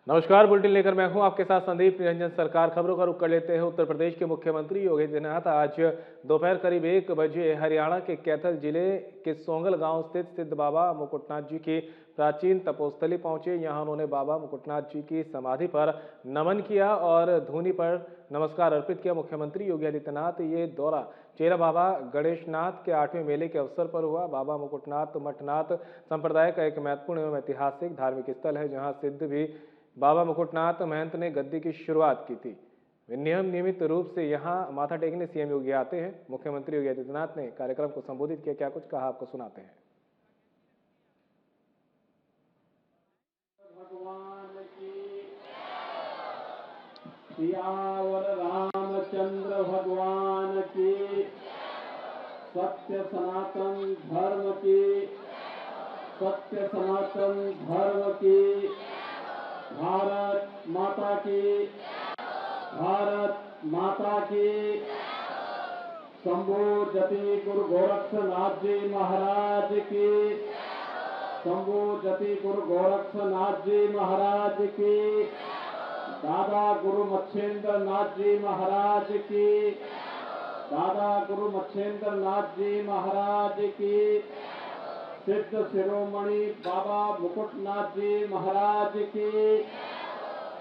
नमस्कार, बुलेटिन लेकर मैं हूं आपके साथ संदीप निरंजन। सरकार खबरों का रुख कर लेते हैं। उत्तर प्रदेश के मुख्यमंत्री योगी आदित्यनाथ आज दोपहर करीब 1 बजे हरियाणा के कैथल जिले के सोंगल गांव स्थित सिद्ध बाबा मुकुटनाथ जी की प्राचीन तपोस्थली पहुंचे। यहां उन्होंने बाबा मुकुटनाथ जी की समाधि पर नमन किया और धूनी पर नमस्कार अर्पित किया। मुख्यमंत्री योगी आदित्यनाथ ये दौरा चेला बाबा गणेशनाथ के 8वें मेले के अवसर पर हुआ। बाबा मुकुटनाथ मठनाथ संप्रदाय का एक महत्वपूर्ण एवं ऐतिहासिक धार्मिक स्थल है, जहाँ सिद्ध भी बाबा मुकुटनाथ महंत ने गद्दी की शुरुआत की थी। वे नियमित रूप से यहाँ माथा टेकने सीएम योगी आते हैं। मुख्यमंत्री योगी आदित्यनाथ ने कार्यक्रम को संबोधित किया। क्या कुछ कहा, आपको सुनाते हैं। भगवान की सियावर रामचंद्र भगवान की, सत्य सनातन धर्म की, सत्य सनातन धर्म की, भारत माता की, भारत माता की। शंभू जति गुरु गोरक्षनाथ जी महाराज की, शंभू जति गुरु गोरक्षनाथ जी महाराज की, दादा गुरु मच्छेंद्र नाथ जी महाराज की, दादा गुरु मच्छेंद्र नाथ जी महाराज की, सिद्ध शिरोमणि बाबा मुकुटनाथ जी महाराज की,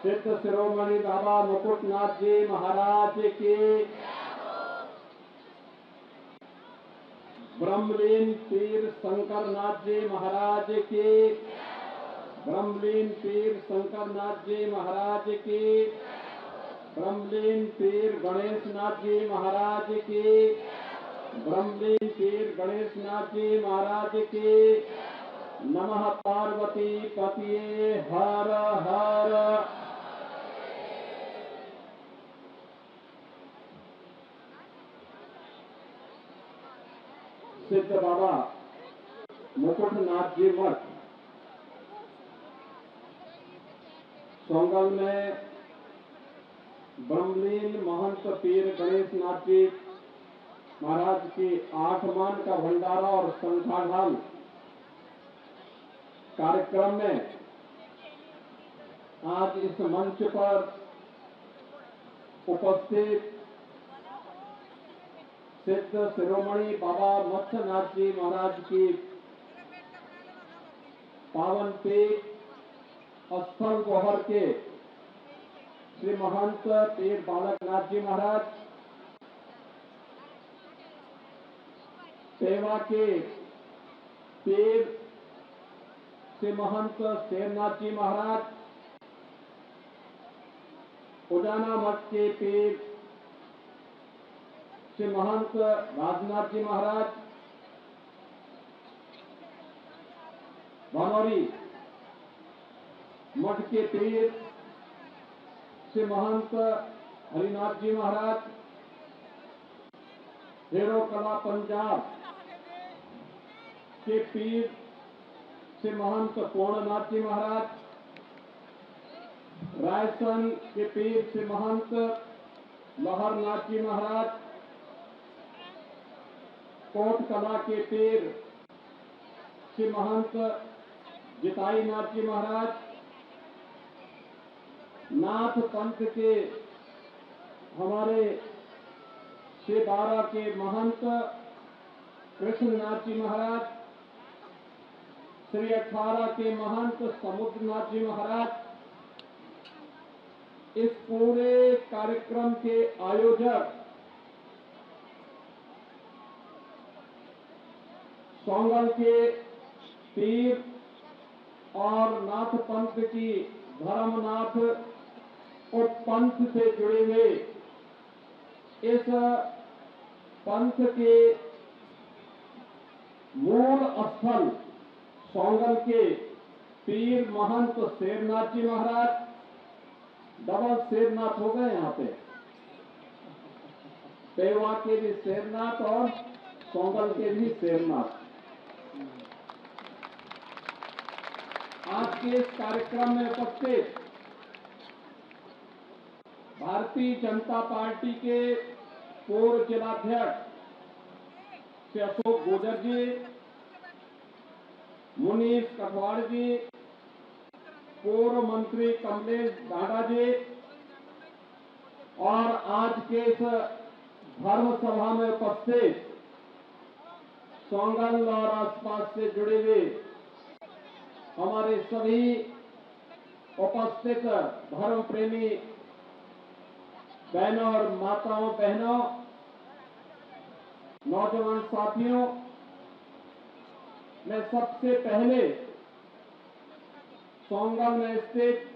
सिद्ध शिरोमणि बाबा मुकुटनाथ जी महाराज की, ब्रह्मलीन पीर शंकरनाथ जी महाराज की, ब्रह्मलीन पीर शंकरनाथ जी महाराज की, ब्रह्मलीन पीर गणेशनाथ जी महाराज की, ब्रह्मलीन पीर गणेशनाथ जी महाराज की। नमः पार्वती पतिये हर हर। सिद्ध बाबा मुकुटनाथ जी मठ सोंगल में ब्रह्मलीन महंत पीर गणेशनाथ जी महाराज की 8 मान का भंडारा और संखाधान कार्यक्रम में आज इस मंच पर उपस्थित सिद्ध शिरोमणि बाबा मत्स्यनाथ जी महाराज की पावन पीठ स्थल गोहर के श्री महंत पीर बालकनाथ जी महाराज, सेवा के पीर श्री महंत शेरनाथ जी महाराज, उजाना मठ के पीर श्री महंत राजनाथ जी महाराज, बनौरी मठ के पीर श्री महंत हरिनाथ जी महाराज, हेरो कला पंजाब के पीर श्री महंत पूर्णनाथ जी महाराज, रायसन के पीर श्री महंत लहरनाथ जी महाराज, कोट कला के पीर श्री महंत जिताई नाथ जी महाराज, नाथ पंथ के हमारे श्री 12 के महंत कृष्णनाथ जी महाराज, श्री 18 के महंत समुद्रनाथ जी महाराज, इस पूरे कार्यक्रम के आयोजक सोंगल के पीर और नाथ पंथ की धर्मनाथ और पंथ से जुड़े हुए इस पंथ के मूल स्थल सोंगल के पीर महंत शेरनाथ जी महाराज, डबल शेरनाथ हो गए यहाँ पे, पेवा के भी शेरनाथ और सोंगल के भी शेरनाथ। आज के इस कार्यक्रम में उपस्थित भारतीय जनता पार्टी के पूर्व जिलाध्यक्ष श्री अशोक गुर्जर जी, मुनीष कटवाड़ जी, पूर्व मंत्री कमलेश ढांडा जी और आज के इस धर्म सभा में उपस्थित सोंगल और आसपास से जुड़े हुए हमारे सभी उपस्थित धर्म प्रेमी बहनों और माताओं बहनों, नौजवान साथियों, मैं सबसे पहले सोंगल में स्थित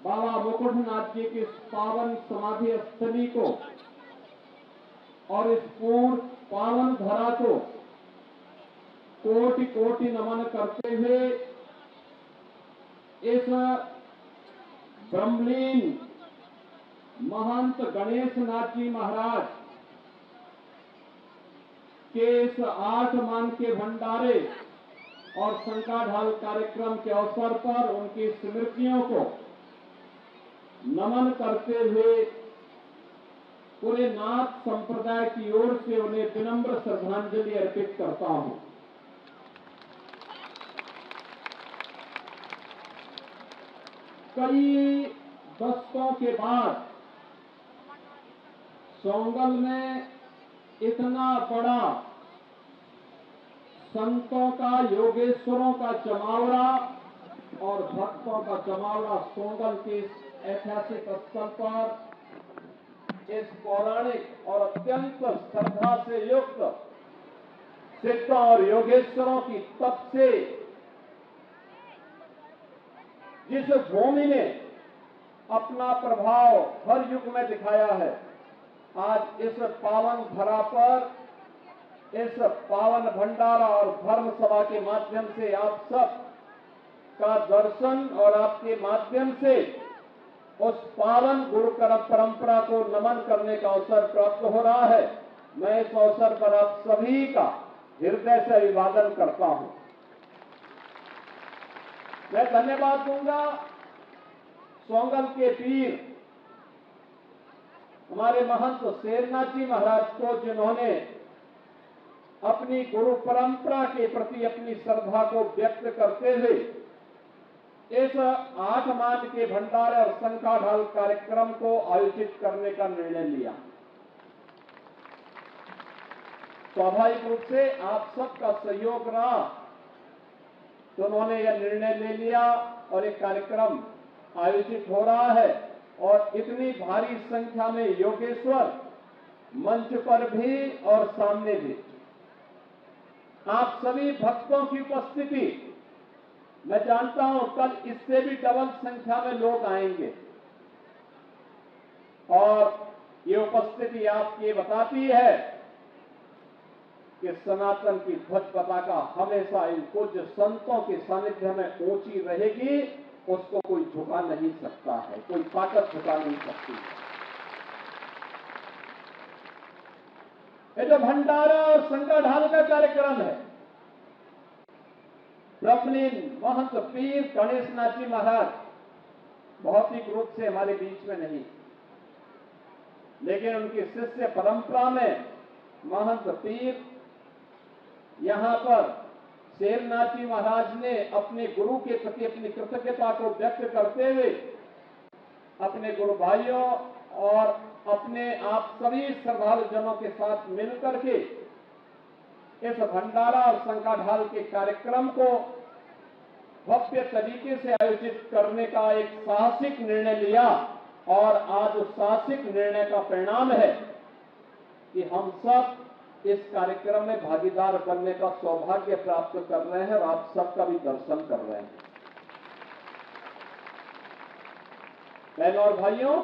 बाबा मुकुटनाथ जी की इस पावन समाधि स्थली को और इस पूर्ण पावन धरा को कोटि कोटि नमन करते हुए इस ब्रह्मलीन महंत गणेश नाथ जी महाराज के इस 8 मान के भंडारे और शंकाढाल कार्यक्रम के अवसर पर उनकी स्मृतियों को नमन करते हुए पूरे नाथ संप्रदाय की ओर से उन्हें विनम्र श्रद्धांजलि अर्पित करता हूं। कई दशकों के बाद सोंगल में इतना बड़ा संतों का, योगेश्वरों का जमावड़ा और भक्तों का जमावड़ा सोंगल के इस ऐतिहासिक स्थल पर इस पौराणिक और अत्यंत श्रद्धा से युक्त सिद्धों और योगेश्वरों की तप से जिस भूमि ने अपना प्रभाव हर युग में दिखाया है, आज इस पावन धरा पर इस पावन भंडारा और धर्म सभा के माध्यम से आप सब का दर्शन और आपके माध्यम से उस पावन गुरु परंपरा को नमन करने का अवसर प्राप्त हो रहा है। मैं इस अवसर पर आप सभी का हृदय से अभिवादन करता हूं। मैं धन्यवाद दूंगा सोंगल के पीर हमारे महंत शेरनाथ जी महाराज को, जिन्होंने अपनी गुरु परंपरा के प्रति अपनी श्रद्धा को व्यक्त करते हुए इस 8 मान के भंडारे और शंकाढाल कार्यक्रम को आयोजित करने का निर्णय लिया। स्वाभाविक रूप से आप सबका सहयोग रहा तो उन्होंने यह निर्णय ले लिया और एक कार्यक्रम आयोजित हो रहा है और इतनी भारी संख्या में योगेश्वर मंच पर भी और सामने भी आप सभी भक्तों की उपस्थिति, मैं जानता हूं कल इससे भी डबल संख्या में लोग आएंगे और ये उपस्थिति आपकी बताती है कि सनातन की ध्वज पताका हमेशा इन पूज्य संतों के सानिध्य में ऊंची रहेगी, उसको कोई झुका नहीं सकता है, कोई ताकत झुका नहीं सकती है। ये जो भंडारा और शंकाढाल का कार्यक्रम है, ब्रह्मलीन महंत पीर गणेश नाथ जी महाराज भौतिक रूप से हमारे बीच में नहीं, लेकिन उनकी शिष्य परंपरा में महंत पीर यहां पर शेरनाथ जी महाराज ने अपने गुरु के प्रति अपनी कृतज्ञता को व्यक्त करते हुए अपने गुरु भाइयों और अपने आप सभी श्रद्धालु जनों के साथ मिलकर के इस भंडारा और शंकाढाल के कार्यक्रम को भव्य तरीके से आयोजित करने का एक साहसिक निर्णय लिया और आज उस साहसिक निर्णय का परिणाम है कि हम सब इस कार्यक्रम में भागीदार बनने का सौभाग्य प्राप्त कर रहे हैं और आप सबका भी दर्शन कर रहे हैं। बहनों और भाइयों,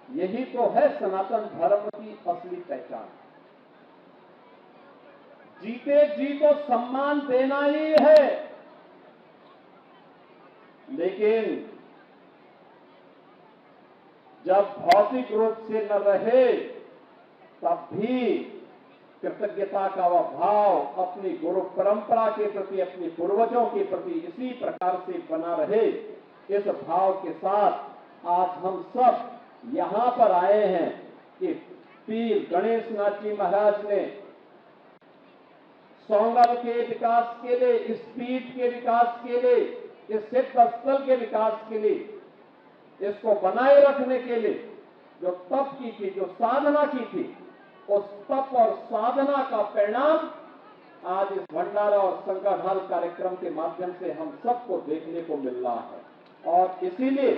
यही तो है सनातन धर्म की असली पहचान। जीते जी तो सम्मान देना ही है, लेकिन जब भौतिक रूप से न रहे तब भी कृतज्ञता का वह भाव अपनी गुरु परंपरा के प्रति, अपने पूर्वजों के प्रति इसी प्रकार से बना रहे। इस भाव के साथ आज हम सब यहां पर आए हैं कि पीर गणेश नाथ जी महाराज ने सोंगल के विकास के लिए, इस पीठ के विकास के लिए इस सिद्ध स्थल के विकास के लिए, इसको बनाए रखने के लिए जो तप की थी, जो साधना की थी, उस तप और साधना का परिणाम आज इस भंडारा और संकटहाल कार्यक्रम के माध्यम से हम सबको देखने को मिल रहा है। और इसीलिए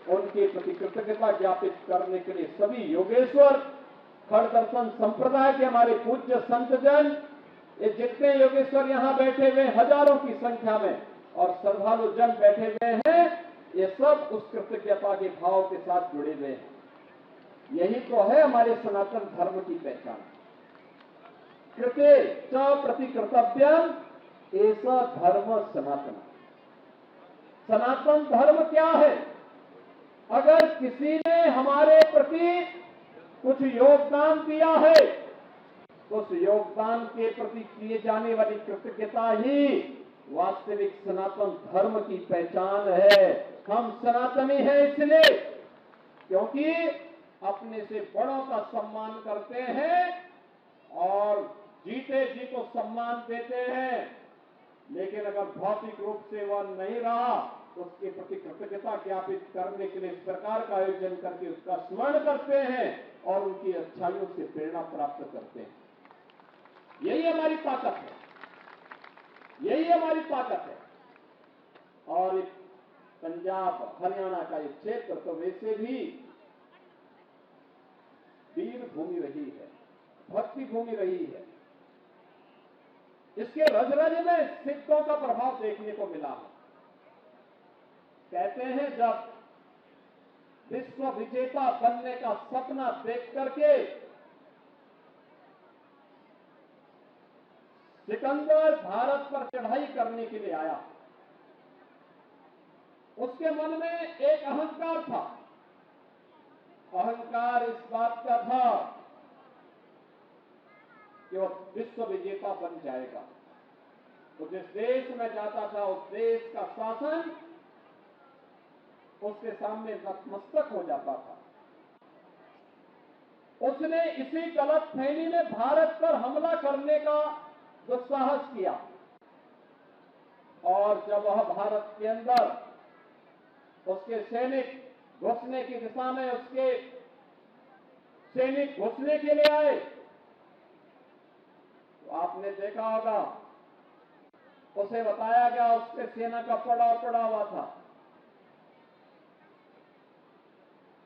उनके प्रति कृतज्ञता ज्ञापित करने के लिए सभी योगेश्वर, खड़ दर्शन संप्रदाय के हमारे पूज्य संतजन, ये जितने योगेश्वर यहां बैठे हुए हजारों की संख्या में और श्रद्धालु जन बैठे हुए हैं, ये सब उस कृतज्ञता के भाव के साथ जुड़े हुए हैं। यही तो है हमारे सनातन धर्म की पहचान। कृते च प्रति कर्तव्यम ऐसा धर्म सनातन। सनातन धर्म क्या है? अगर किसी ने हमारे प्रति कुछ योगदान दिया है तो उस योगदान के प्रति किए जाने वाली कृतज्ञता ही वास्तविक सनातन धर्म की पहचान है। हम सनातनी हैं इसलिए क्योंकि अपने से बड़ों का सम्मान करते हैं और जीते जी को सम्मान देते हैं, लेकिन अगर भौतिक रूप से वह नहीं रहा तो उसके प्रति कृतज्ञता ज्ञापित करने के लिए इस प्रकार का आयोजन करके उसका स्मरण करते हैं और उनकी अच्छाइयों से प्रेरणा प्राप्त करते हैं। यही हमारी ताकत है, यही हमारी ताकत है। और पंजाब हरियाणा का ये क्षेत्र तो वैसे भी वीर भूमि रही है, भक्ति भूमि रही है। इसके रज रज में सिद्धों का प्रभाव देखने को मिला है। कहते हैं जब विश्व विजेता बनने का सपना देख करके सिकंदर भारत पर चढ़ाई करने के लिए आया, उसके मन में एक अहंकार था। अहंकार इस बात का था कि वह विश्व विजेता बन जाएगा। तो जिस देश में जाता था उस देश का शासन उसके सामने नतमस्तक हो जाता था। उसने इसी गलतफहमी में भारत पर हमला करने का दुस्साहस किया और जब वह भारत के अंदर उसके सैनिक घुसने की दिशा में उसके सैनिक घुसने के लिए आए तो आपने देखा होगा उसे बताया गया उसके सेना का पड़ाव पड़ा हुआ था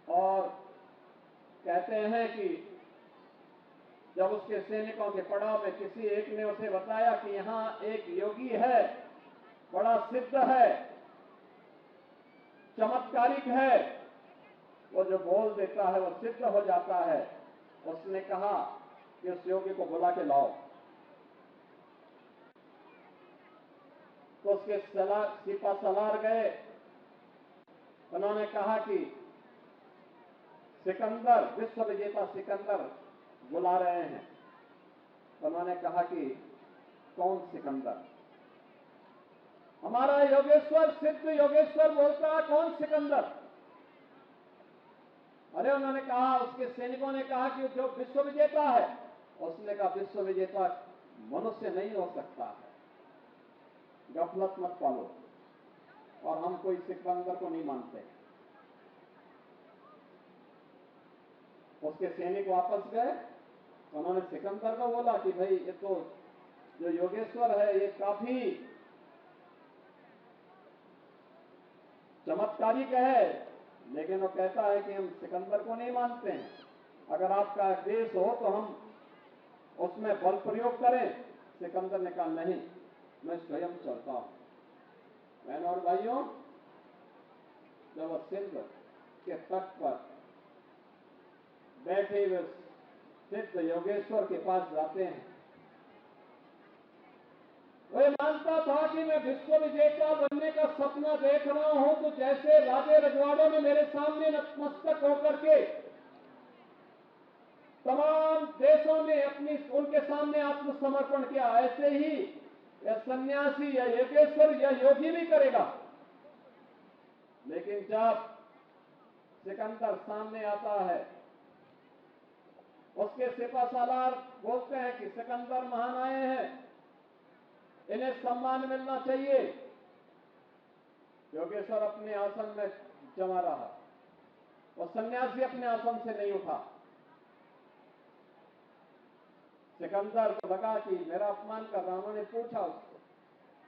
और कहते हैं कि जब उसके सैनिकों के पड़ाव में किसी एक ने उसे बताया कि यहां एक योगी है, बड़ा सिद्ध है, चमत्कारिक है, वो जो बोल देता है वो सिद्ध हो जाता है। उसने कहा कि उस योगी को बुला के लाओ। तो उसके सिपा सलार गए, उन्होंने कहा कि सिकंदर, विश्व विजेता सिकंदर बुला रहे हैं। उन्होंने कहा कि कौन सिकंदर? हमारा योगेश्वर, सिद्ध योगेश्वर बोलता है कौन सिकंदर? अरे उन्होंने कहा, उसके सैनिकों ने कहा कि जो विश्व विजेता है। उसने कहा विश्व विजेता मनुष्य नहीं हो सकता है, गफलत मत पालो, और हम कोई सिकंदर को नहीं मानते। उसके सैनिक वापस गए, उन्होंने सिकंदर को बोला कि भाई ये तो जो योगेश्वर है ये काफी चमत्कारिक है, लेकिन वो कहता है कि हम सिकंदर को नहीं मानते हैं। अगर आपका देश हो तो हम उसमें बल प्रयोग करें। सिकंदर ने कहा नहीं, मैं स्वयं चलता हूं। बहनों और भाइयों, जब वो सिंध के तट पर बैठे हुए सिद्ध योगेश्वर के पास जाते हैं, वह मानता था कि मैं विश्व विजेता बनने का सपना देख रहा हूं, तो जैसे राजे रजवाड़ों ने मेरे सामने नतमस्तक होकर के तमाम देशों ने अपनी उनके सामने आत्मसमर्पण किया, ऐसे ही यह सन्यासी या योगेश्वर या योगी भी करेगा। लेकिन जब सिकंदर सामने आता है, उसके सिपा सालार बोलते हैं कि सिकंदर महान आए हैं, इन्हें सम्मान मिलना चाहिए। योगेश्वर अपने आसन में जमा रहा और सन्यासी अपने आसन से नहीं उठा। सिकंदर को लगा कि मेरा अपमान कर रहा। उन्होंने पूछा उसको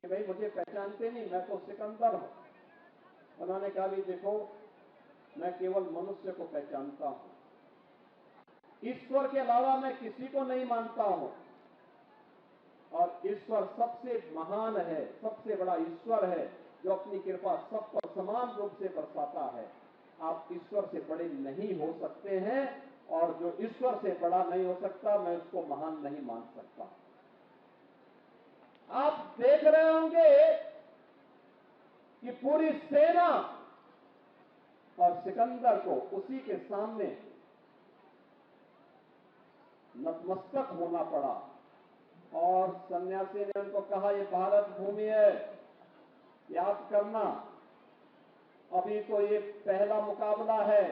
कि भाई मुझे पहचानते नहीं, मैं तो सिकंदर हूं। उन्होंने कहा भी देखो, मैं केवल मनुष्य को पहचानता हूं, ईश्वर के अलावा मैं किसी को नहीं मानता हूं। और ईश्वर सबसे महान है, सबसे बड़ा ईश्वर है जो अपनी कृपा सब पर समान रूप से बरसाता है। आप ईश्वर से बड़े नहीं हो सकते हैं, और जो ईश्वर से बड़ा नहीं हो सकता, मैं उसको महान नहीं मान सकता। आप देख रहे होंगे कि पूरी सेना और सिकंदर को उसी के सामने नतमस्तक होना पड़ा। और सन्यासी ने उनको कहा, ये भारत भूमि है, याद करना, अभी तो ये पहला मुकाबला है,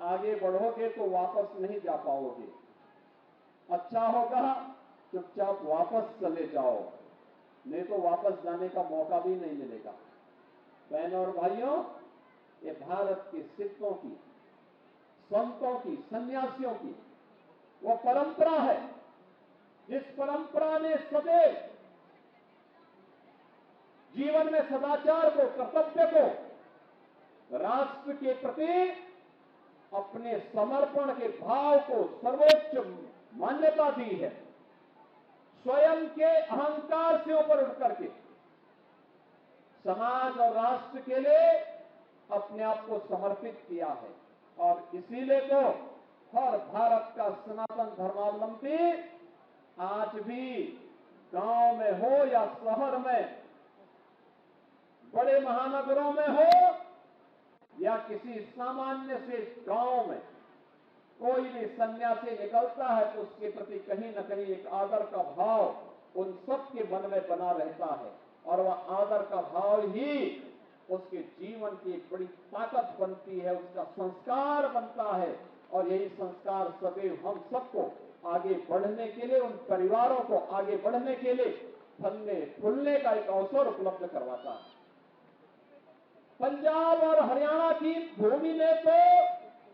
आगे बढ़ोगे तो वापस नहीं जा पाओगे। अच्छा होगा चुपचाप वापस चले जाओ, नहीं तो वापस जाने का मौका भी नहीं मिलेगा। बहनों और भाइयों, ये भारत के सिद्धों की, संतों की, सन्यासियों की वो परंपरा है जिस परंपरा ने सदैव जीवन में सदाचार को, कर्तव्य को, राष्ट्र के प्रति अपने समर्पण के भाव को सर्वोच्च मान्यता दी है। स्वयं के अहंकार से ऊपर उठ करके समाज और राष्ट्र के लिए अपने आप को समर्पित किया है। और इसीलिए तो हर भारत का सनातन धर्मावलंबी आज भी गांव में हो या शहर में, बड़े महानगरों में हो या किसी सामान्य से गांव में, कोई भी सन्यासी निकलता है तो उसके प्रति कहीं न कहीं एक आदर का भाव उन सब के मन में बना रहता है। और वह आदर का भाव ही उसके जीवन की एक बड़ी ताकत बनती है, उसका संस्कार बनता है। और यही संस्कार सदैव हम सबको आगे बढ़ने के लिए, उन परिवारों को आगे बढ़ने के लिए फलने फूलने का एक अवसर उपलब्ध करवाता है। पंजाब और हरियाणा की भूमि ने तो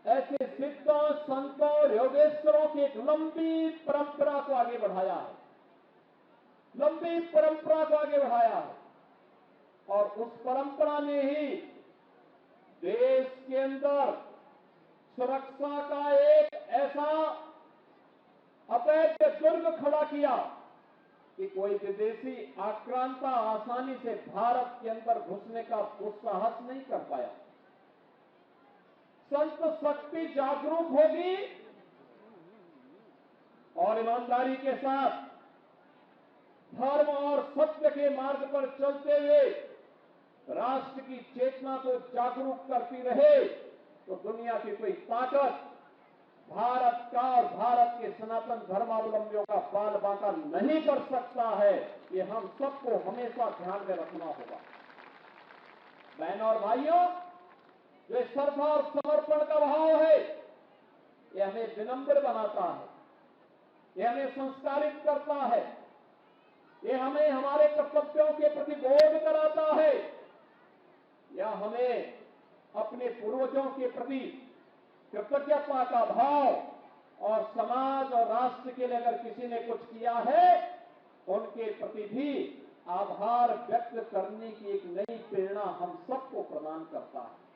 ऐसे सिद्धों, संतों, योगेश्वरों की एक लंबी परंपरा को आगे बढ़ाया है, लंबी परंपरा को आगे बढ़ाया है। और उस परंपरा ने ही देश के अंदर सुरक्षा का एक ऐसा अवैध दुर्ग खड़ा किया कि कोई विदेशी आक्रांता आसानी से भारत के अंदर घुसने का दुस्साहस नहीं कर पाया। संत शक्ति जागरूक होगी और ईमानदारी के साथ धर्म और सत्य के मार्ग पर चलते हुए राष्ट्र की चेतना को जागरूक करती रहे, तो दुनिया की कोई ताकत भारत का और भारत के सनातन धर्मावलंबियों का बाल बांका नहीं कर सकता है। ये हम सबको हमेशा ध्यान में रखना होगा। बहनों और भाइयों, जो श्रद्धा और समर्पण का भाव है, ये हमें विनम्र बनाता है, ये हमें संस्कारित करता है, ये हमें हमारे कर्तव्यों के प्रति बोध कराता है, या हमें अपने पूर्वजों के प्रति कृतज्ञता का भाव और समाज और राष्ट्र के लिए अगर किसी ने कुछ किया है, उनके प्रति भी आभार व्यक्त करने की एक नई प्रेरणा हम सबको प्रदान करता है।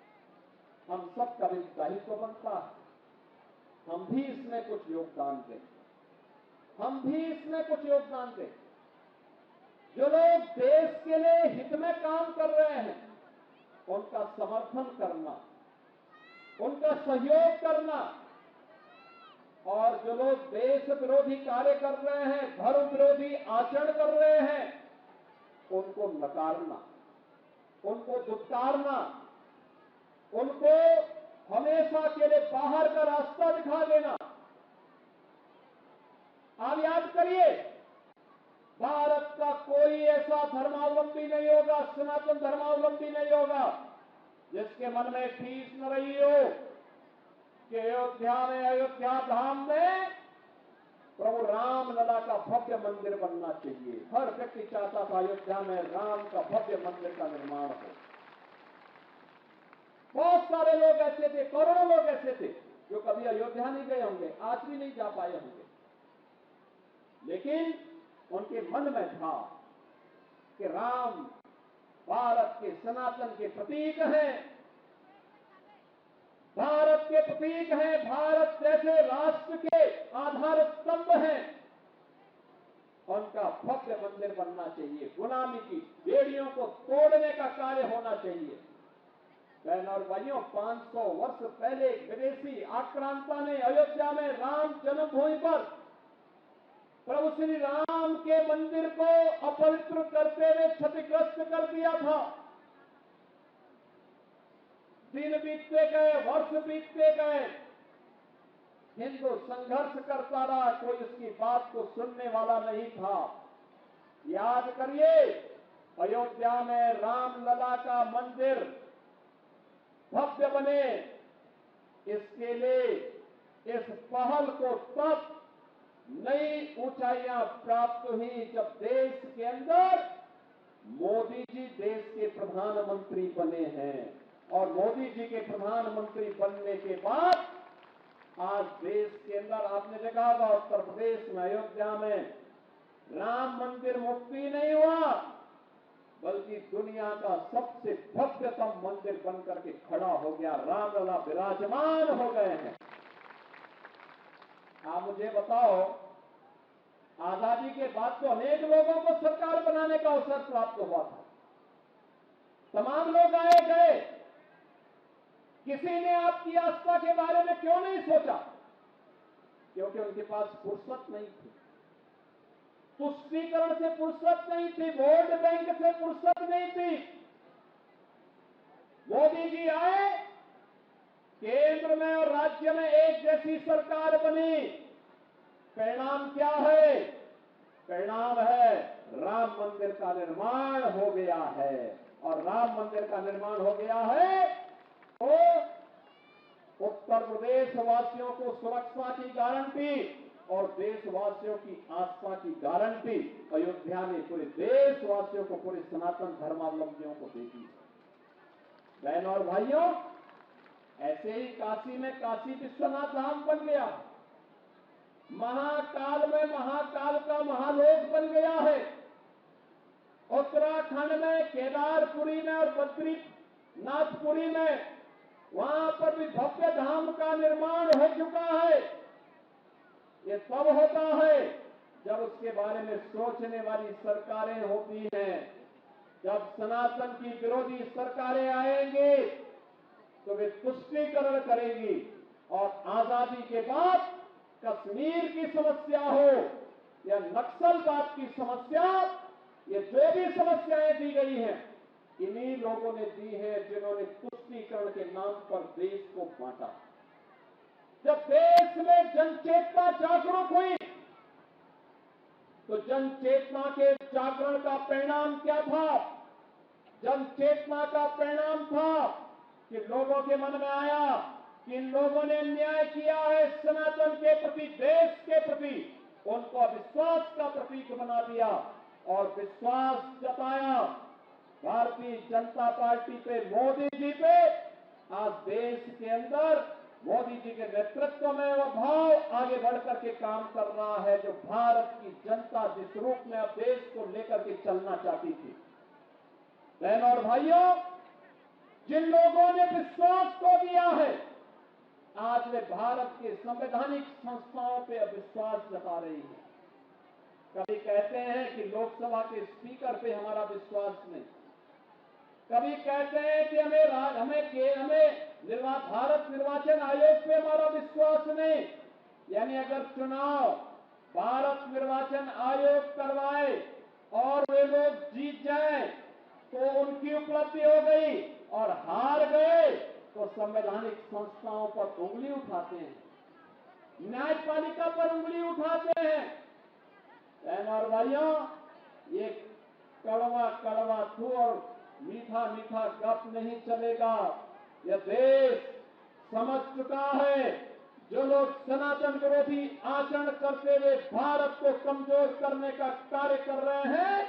हम सबका भी दायित्व बनता है, हम भी इसमें कुछ योगदान दें, हम भी इसमें कुछ योगदान दें। जो लोग देश के लिए हित में काम कर रहे हैं, उनका समर्थन करना, उनका सहयोग करना, और जो लोग देश विरोधी कार्य कर रहे हैं, धर्म विरोधी आचरण कर रहे हैं, उनको नकारना, उनको दुत्कारना, उनको हमेशा के लिए बाहर का रास्ता दिखा देना। आप याद करिए, भारत का कोई ऐसा धर्मावलंबी नहीं होगा, सनातन धर्मावलंबी नहीं होगा, जिसके मन में ठीस न रही हो कि अयोध्या में, अयोध्या धाम में प्रभु रामलला का भव्य मंदिर बनना चाहिए। हर व्यक्ति चाहता था अयोध्या में राम का भव्य मंदिर का निर्माण हो। बहुत सारे लोग ऐसे थे, करोड़ों लोग ऐसे थे जो कभी अयोध्या नहीं गए होंगे, आज भी नहीं जा पाए होंगे, लेकिन उनके मन में था कि राम भारत के सनातन के प्रतीक हैं, भारत के प्रतीक हैं, भारत जैसे राष्ट्र के आधार स्तंभ हैं, उनका भव्य मंदिर बनना चाहिए, गुलामी की बेड़ियों को तोड़ने का कार्य होना चाहिए। बहन और भाइयों, 500 वर्ष पहले विदेशी आक्रांता ने अयोध्या में राम जन्मभूमि पर प्रभु श्री राम के मंदिर को अपवित्र करते हुए क्षतिग्रस्त कर दिया था। दिन बीतते गए, वर्ष बीतते गए, हिंदू संघर्ष करता रहा, कोई उसकी बात को सुनने वाला नहीं था। याद करिए, अयोध्या में रामलला का मंदिर भव्य बने, इसके लिए इस पहल को तब नई ऊंचाइयां प्राप्त हुई जब देश के अंदर मोदी जी देश के प्रधानमंत्री बने हैं। और मोदी जी के प्रधानमंत्री बनने के बाद आज देश के अंदर आपने देखा होगा, उत्तर प्रदेश में अयोध्या में राम मंदिर मुफ्त ही नहीं हुआ, बल्कि दुनिया का सबसे भव्यतम मंदिर बनकर के खड़ा हो गया, रामलला विराजमान हो गए हैं। आप मुझे बताओ, आजादी के बाद तो अनेक लोगों को सरकार बनाने का अवसर प्राप्त हुआ था, तमाम लोग आए गए, किसी ने आपकी आस्था के बारे में क्यों नहीं सोचा? क्योंकि उनके पास फुर्सत नहीं थी, तुष्टीकरण से फुर्सत नहीं थी, वोट बैंक से फुर्सत नहीं थी। मोदी जी आए, केंद्र में और राज्य में एक जैसी सरकार बनी, परिणाम क्या है? परिणाम है राम मंदिर का निर्माण हो गया है, और राम मंदिर का निर्माण हो गया है तो उत्तर प्रदेश वासियों को सुरक्षा की गारंटी और देशवासियों की आस्था की गारंटी अयोध्या ने पूरे देशवासियों को, पूरे सनातन धर्मावलंबियों को दे दी। बहन और भाइयों, ऐसे ही काशी में काशी विश्वनाथ धाम बन गया, महाकाल में महाकाल का महालोक बन गया है, उत्तराखंड में केदारपुरी में और बद्रीनाथपुरी में वहां पर भी भव्य धाम का निर्माण हो चुका है। ये सब होता है जब उसके बारे में सोचने वाली सरकारें होती हैं। जब सनातन की विरोधी सरकारें आएंगी तो वे तुष्टीकरण करेंगी, और आजादी के बाद कश्मीर की समस्या हो या नक्सलवाद की समस्या, ये जो भी समस्याएं दी गई हैं, इन्हीं लोगों ने दी है जिन्होंने तुष्टीकरण के नाम पर देश को बांटा। जब देश में जनचेतना जागरूक हुई तो जनचेतना के जागरण का परिणाम क्या था? जनचेतना का परिणाम था कि लोगों के मन में आया कि इन लोगों ने अन्याय किया है सनातन के प्रति, देश के प्रति, उनको विश्वास का प्रतीक बना दिया और विश्वास जताया भारतीय जनता पार्टी पे, मोदी जी पे। आज देश के अंदर मोदी जी के नेतृत्व में वह भाव आगे बढ़कर के काम कर रहा है जो भारत की जनता जिस रूप में अब देश को लेकर के चलना चाहती थी। बहनों और भाइयों, जिन लोगों ने विश्वास को दिया है, आज वे भारत के संवैधानिक संस्थाओं पे अविश्वास जता रही है। कभी कहते हैं कि लोकसभा के स्पीकर पे हमारा विश्वास नहीं, कभी कहते हैं कि हमें भारत निर्वाचन आयोग पे हमारा विश्वास नहीं। यानी अगर चुनाव भारत निर्वाचन आयोग करवाए और वे लोग जीत जाएं तो उनकी उपलब्धि हो गई, और हार गए तो संवैधानिक संस्थाओं पर उंगली उठाते हैं, न्यायपालिका पर उंगली उठाते हैं। बहनों और भाइयों, ये कड़वा कड़वा थू और मीठा मीठा गप नहीं चलेगा। यह देश समझ चुका है, जो लोग सनातन विरोधी आचरण करते हुए भारत को कमजोर करने का कार्य कर रहे हैं,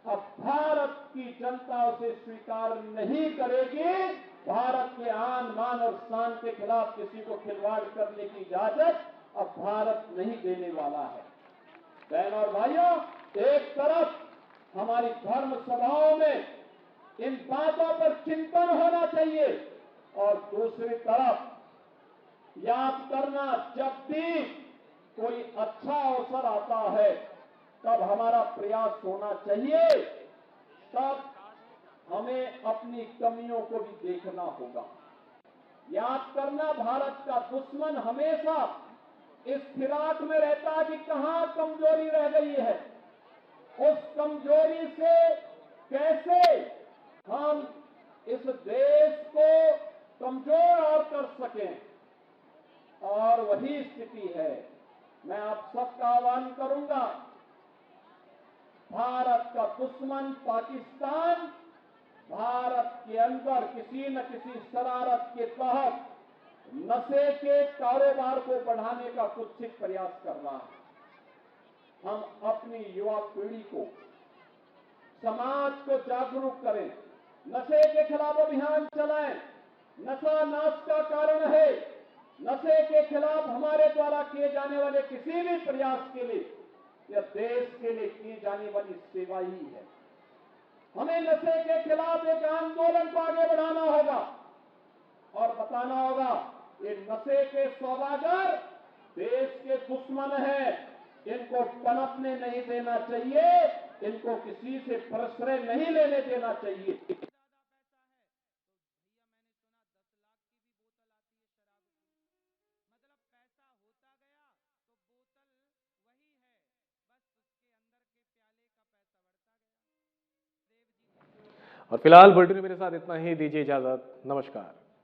अब भारत की जनता उसे स्वीकार नहीं करेगी। भारत के आन मान और शान के खिलाफ किसी को खिलवाड़ करने की इजाजत अब भारत नहीं देने वाला है। बहनों और भाइयों, एक तरफ हमारी धर्म सभाओं में इन बातों पर चिंतन होना चाहिए और दूसरी तरफ याद करना, जब भी कोई अच्छा अवसर आता है तब हमारा प्रयास होना चाहिए, तब हमें अपनी कमियों को भी देखना होगा। याद करना, भारत का दुश्मन हमेशा इस फिराक में रहता है कि कहां कमजोरी रह गई है, उस कमजोरी से कैसे हम इस देश को कमजोर और कर सकें, और वही स्थिति है। मैं आप सबका आह्वान करूंगा, भारत का दुश्मन पाकिस्तान भारत के अंदर किसी न किसी शरारत के तहत नशे के कारोबार को बढ़ाने का कुत्सित प्रयास कर रहा है। हम अपनी युवा पीढ़ी को, समाज को जागरूक करें, नशे के खिलाफ अभियान चलाएं। नशा नाश का कारण है। नशे के खिलाफ हमारे द्वारा किए जाने वाले किसी भी प्रयास के लिए यह देश के लिए की जाने वाली सेवा ही है। हमें नशे के खिलाफ एक आंदोलन को आगे बढ़ाना होगा और बताना होगा, ये नशे के सौदागर देश के दुश्मन हैं, इनको पनपने नहीं देना चाहिए, इनको किसी से प्रश्रय नहीं लेने देना चाहिए। और फिलहाल बुलेटिन में मेरे साथ इतना ही। दीजिए इजाजत। नमस्कार।